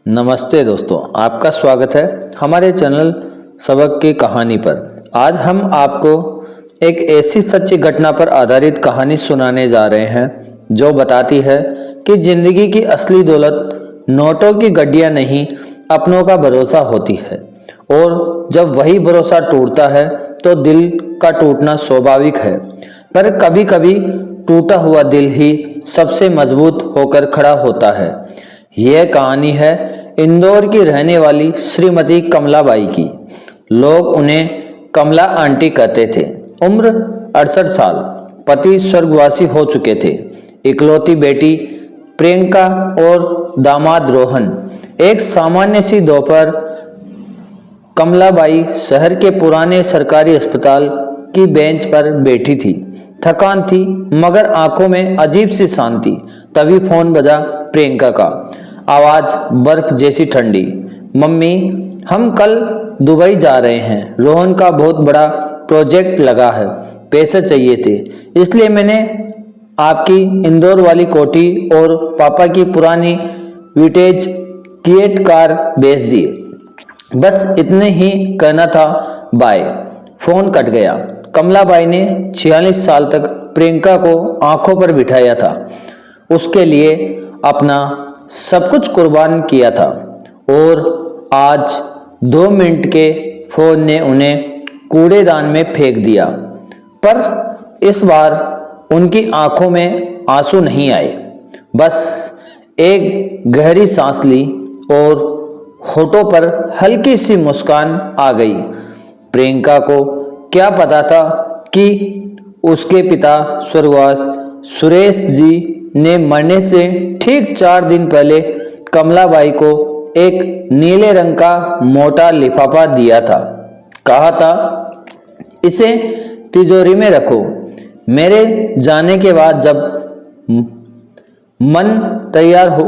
नमस्ते दोस्तों, आपका स्वागत है हमारे चैनल सबक की कहानी पर। आज हम आपको एक ऐसी सच्ची घटना पर आधारित कहानी सुनाने जा रहे हैं जो बताती है कि जिंदगी की असली दौलत नोटों की गड्डियां नहीं, अपनों का भरोसा होती है। और जब वही भरोसा टूटता है तो दिल का टूटना स्वाभाविक है, पर कभी कभी टूटा हुआ दिल ही सबसे मजबूत होकर खड़ा होता है। यह कहानी है इंदौर की रहने वाली श्रीमती कमलाबाई की। लोग उन्हें कमला आंटी कहते थे। उम्र 68 साल, पति स्वर्गवासी हो चुके थे, इकलौती बेटी प्रियंका और दामाद रोहन। एक सामान्य सी दोपहर कमलाबाई शहर के पुराने सरकारी अस्पताल की बेंच पर बैठी थी। थकान थी मगर आंखों में अजीब सी शांति। तभी फोन बजा। प्रियंका का आवाज बर्फ जैसी ठंडी। मम्मी, हम कल दुबई जा रहे हैं। रोहन का बहुत बड़ा प्रोजेक्ट लगा है, पैसे चाहिए थे, इसलिए मैंने आपकी इंदौर वाली कोठी और पापा की पुरानी विंटेज किएट कार बेच दी। बस इतने ही कहना था, बाय। फोन कट गया। कमलाबाई ने 46 साल तक प्रियंका को आंखों पर बिठाया था, उसके लिए अपना सब कुछ कुर्बान किया था, और आज 2 मिनट के फोन ने उन्हें कूड़ेदान में फेंक दिया। पर इस बार उनकी आंखों में आंसू नहीं आए, बस एक गहरी सांस ली और होठों पर हल्की सी मुस्कान आ गई। प्रियंका को क्या पता था कि उसके पिता स्वर्गवास सुरेश जी ने मरने से ठीक 4 दिन पहले कमलाबाई को एक नीले रंग का मोटा लिफाफा दिया था। कहा था, इसे तिजोरी में रखो, मेरे जाने के बाद जब मन तैयार हो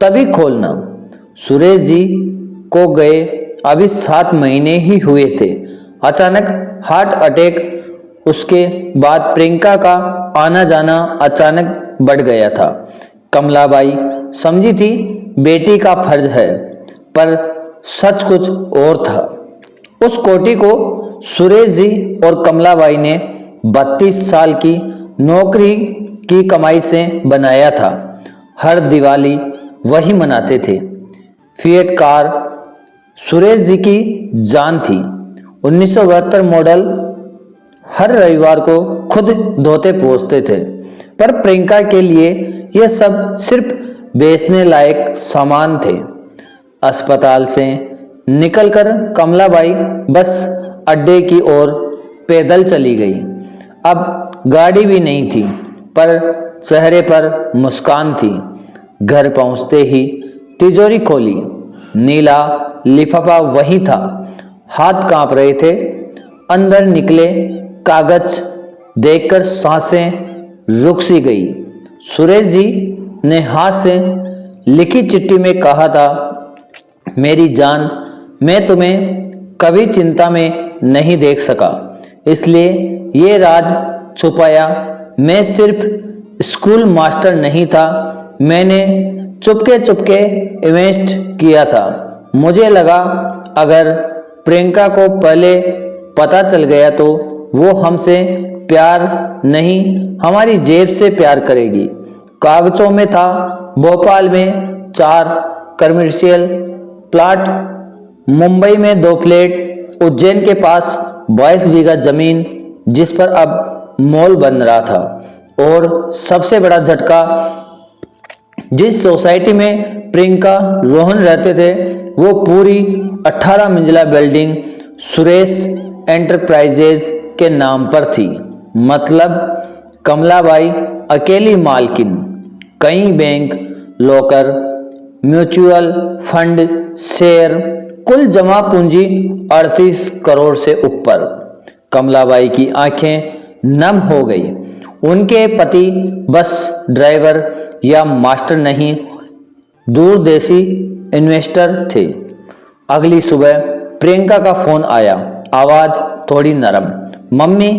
तभी खोलना। सुरेश जी को गए अभी 7 महीने ही हुए थे। अचानक हार्ट अटैक, उसके बाद प्रियंका का आना जाना अचानक बढ़ गया था। कमलाबाई समझी थी बेटी का फर्ज है, पर सच कुछ और था। उस कोठी को सुरेश जी और कमलाबाई ने 32 साल की नौकरी की कमाई से बनाया था। हर दिवाली वही मनाते थे। फिएट कार सुरेश जी की जान थी। 1972 मॉडल। हर रविवार को खुद धोते पोंछते थे। पर प्रियंका के लिए यह सब सिर्फ बेचने लायक सामान थे। अस्पताल से निकलकर कमलाबाई बस अड्डे की ओर पैदल चली गई। अब गाड़ी भी नहीं थी, पर चेहरे पर मुस्कान थी। घर पहुंचते ही तिजोरी खोली, नीला लिफाफा वही था। हाथ कांप रहे थे। अंदर निकले कागज देखकर सांसें रुक सी गई। सुरेश जी ने हाथ से लिखी चिट्ठी में कहा था, मेरी जान, मैं तुम्हें कभी चिंता में नहीं देख सका, इसलिए ये राज छुपाया। मैं सिर्फ स्कूल मास्टर नहीं था, मैंने चुपके चुपके इन्वेस्ट किया था। मुझे लगा अगर प्रियंका को पहले पता चल गया तो वो हमसे प्यार नहीं, हमारी जेब से प्यार करेगी। कागजों में था भोपाल में 4 कमर्शियल प्लाट, मुंबई में 2 फ्लैट, उज्जैन के पास 22 बीघा जमीन जिस पर अब मॉल बन रहा था, और सबसे बड़ा झटका, जिस सोसाइटी में प्रियंका रोहन रहते थे वो पूरी 18 मंजिला बिल्डिंग सुरेश एंटरप्राइजेज के नाम पर थी। मतलब कमलाबाई अकेली मालकिन। कई bank, locker, mutual fund, share, कुल जमा पूंजी 38 करोड़ से ऊपर। कमलाबाई की आंखें नम हो गई। उनके पति बस ड्राइवर या मास्टर नहीं, दूरदेशी इन्वेस्टर थे। अगली सुबह प्रियंका का फोन आया, आवाज थोड़ी नरम। मम्मी,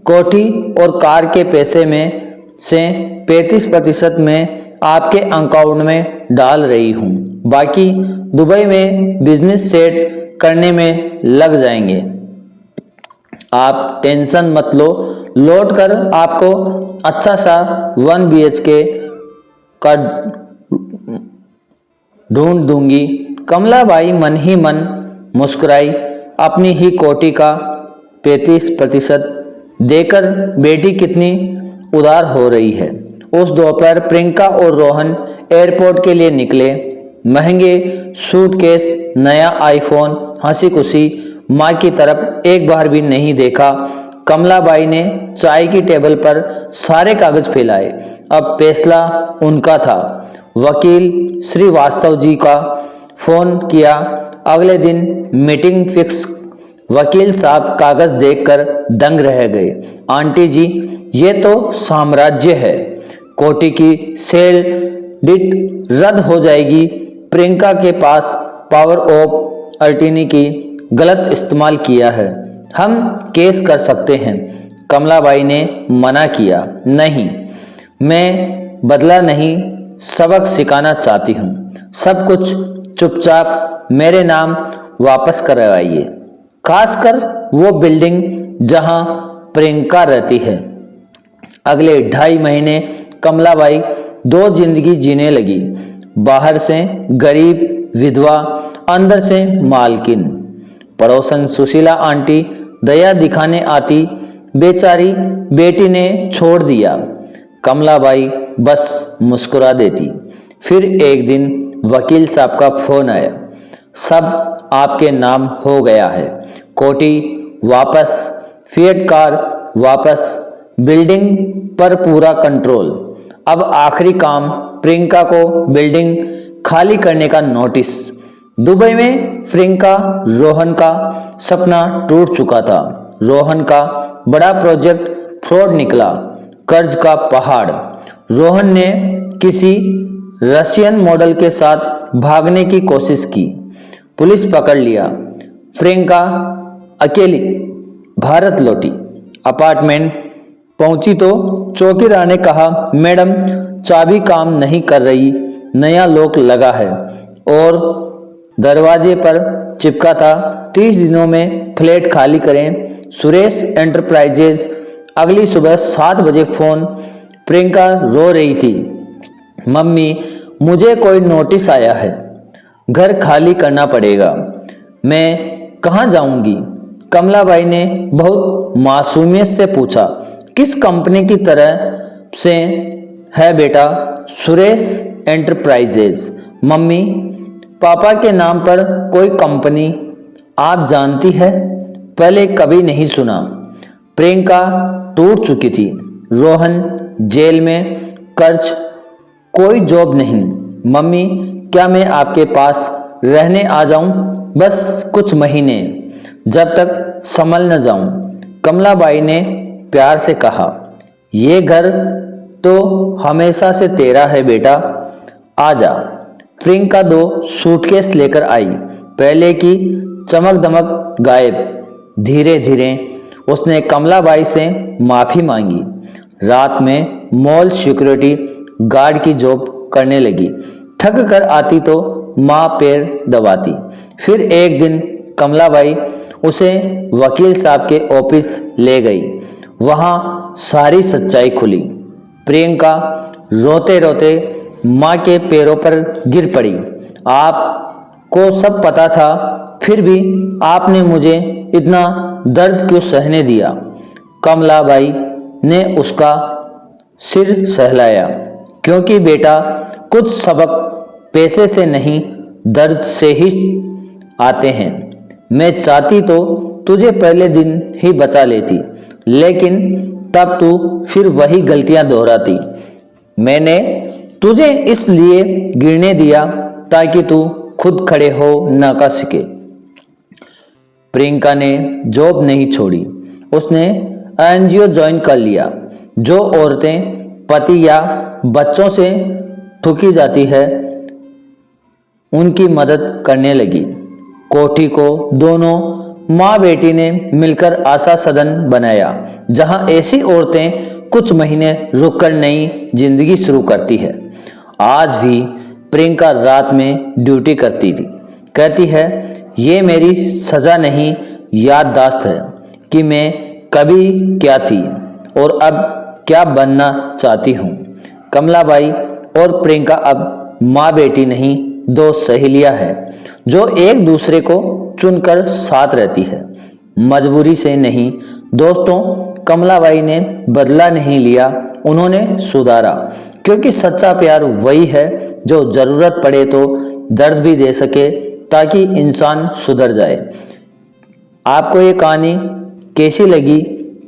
कोठी और कार के पैसे में से 35% में आपके अकाउंट में डाल रही हूँ। बाकी दुबई में बिजनेस सेट करने में लग जाएंगे। आप टेंशन मत लो, लौट कर आपको अच्छा सा 1 BHK का ढूंढ दूंगी। कमलाबाई मन ही मन मुस्कुराई। अपनी ही कोठी का 35% देकर बेटी कितनी उदार हो रही है। उस दोपहर प्रियंका और रोहन एयरपोर्ट के लिए निकले। महंगे सूटकेस, नया आईफोन, हंसी खुशी। माँ की तरफ एक बार भी नहीं देखा। कमलाबाई ने चाय की टेबल पर सारे कागज फैलाए। अब फैसला उनका था। वकील श्रीवास्तव जी का फोन किया। अगले दिन मीटिंग फिक्स। वकील साहब कागज देखकर दंग रह गए। आंटी जी, ये तो साम्राज्य है। कोटी की सेल डीड रद्द हो जाएगी। प्रियंका के पास पावर ऑफ अटर्नी की गलत इस्तेमाल किया है, हम केस कर सकते हैं। कमलाबाई ने मना किया। नहीं, मैं बदला नहीं, सबक सिखाना चाहती हूँ। सब कुछ चुपचाप मेरे नाम वापस करवाइए, खासकर वो बिल्डिंग जहाँ प्रियंका रहती है। अगले 2.5 महीने कमलाबाई 2 जिंदगी जीने लगी। बाहर से गरीब विधवा, अंदर से मालकिन। पड़ोसन सुशीला आंटी दया दिखाने आती। बेचारी बेटी ने छोड़ दिया। कमलाबाई बस मुस्कुरा देती। फिर एक दिन वकील साहब का फोन आया। सब आपके नाम हो गया है। कोठी वापस, फिएट कार वापस, बिल्डिंग पर पूरा कंट्रोल। अब आखिरी काम, प्रियंका को बिल्डिंग खाली करने का नोटिस। दुबई में प्रियंका रोहन का सपना टूट चुका था। रोहन का बड़ा प्रोजेक्ट फ्रॉड निकला, कर्ज का पहाड़। रोहन ने किसी रशियन मॉडल के साथ भागने की कोशिश की, पुलिस पकड़ लिया। प्रियंका अकेली भारत लौटी। अपार्टमेंट पहुंची तो चौकीदार ने कहा, मैडम चाबी काम नहीं कर रही, नया लॉक लगा है और दरवाजे पर चिपका था। 30 दिनों में फ्लैट खाली करें। सुरेश एंटरप्राइजेज। अगली सुबह 7 बजे फोन। प्रियंका रो रही थी, मम्मी मुझे कोई नोटिस आया है, घर खाली करना पड़ेगा, मैं कहाँ जाऊंगी? कमलाबाई ने बहुत मासूमियत से पूछा, किस कंपनी की तरह से है बेटा? सुरेश एंटरप्राइजेज। मम्मी, पापा के नाम पर कोई कंपनी आप जानती है? पहले कभी नहीं सुना। प्रियंका टूट चुकी थी। रोहन जेल में, कर्ज, कोई जॉब नहीं। मम्मी, क्या मैं आपके पास रहने आ जाऊं? बस कुछ महीने, जब तक संभल न जाऊं। कमलाबाई ने प्यार से कहा, ये घर तो हमेशा से तेरा है बेटा, आजा। प्रियंका 2 सूटकेस लेकर आई। पहले की चमक दमक गायब। धीरे धीरे उसने कमलाबाई से माफी मांगी। रात में मॉल सिक्योरिटी गार्ड की जॉब करने लगी। थक कर आती तो माँ पैर दबाती। फिर एक दिन कमलाबाई उसे वकील साहब के ऑफिस ले गई। वहाँ सारी सच्चाई खुली। प्रियंका रोते रोते माँ के पैरों पर गिर पड़ी। आपको सब पता था, फिर भी आपने मुझे इतना दर्द क्यों सहने दिया? कमलाबाई ने उसका सिर सहलाया। क्योंकि बेटा, कुछ सबक पैसे से नहीं, दर्द से ही आते हैं। मैं चाहती तो तुझे पहले दिन ही बचा लेती, लेकिन तब तू फिर वही गलतियां दोहराती। मैंने तुझे इसलिए गिरने दिया ताकि तू खुद खड़े हो न कर सके। प्रियंका ने जॉब नहीं छोड़ी। उसने एनजीओ ज्वाइन कर लिया। जो औरतें पति या बच्चों से ठुकी जाती है, उनकी मदद करने लगी। कोठी को दोनों माँ बेटी ने मिलकर आशा सदन बनाया, जहां ऐसी औरतें कुछ महीने रुककर नई जिंदगी शुरू करती है। आज भी प्रियंका रात में ड्यूटी करती थी। कहती है, ये मेरी सज़ा नहीं याददाश्त है कि मैं कभी क्या थी और अब क्या बनना चाहती हूँ। कमलाबाई और प्रियंका अब माँ बेटी नहीं, दो सहेलियाँ हैं जो एक दूसरे को चुनकर साथ रहती है, मजबूरी से नहीं। दोस्तों, कमलाबाई ने बदला नहीं लिया, उन्होंने सुधारा, क्योंकि सच्चा प्यार वही है जो ज़रूरत पड़े तो दर्द भी दे सके ताकि इंसान सुधर जाए। आपको ये कहानी कैसी लगी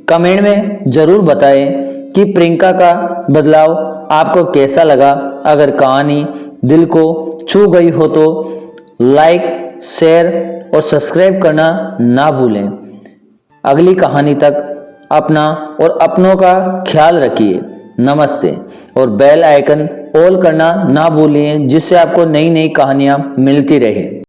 कमेंट में ज़रूर बताएं कि प्रियंका का बदलाव आपको कैसा लगा। अगर कहानी दिल को छू गई हो तो लाइक, शेयर और सब्सक्राइब करना ना भूलें। अगली कहानी तक अपना और अपनों का ख्याल रखिए। नमस्ते। और बेल आइकन ऑल करना ना भूलिए, जिससे आपको नई नई कहानियाँ मिलती रहे।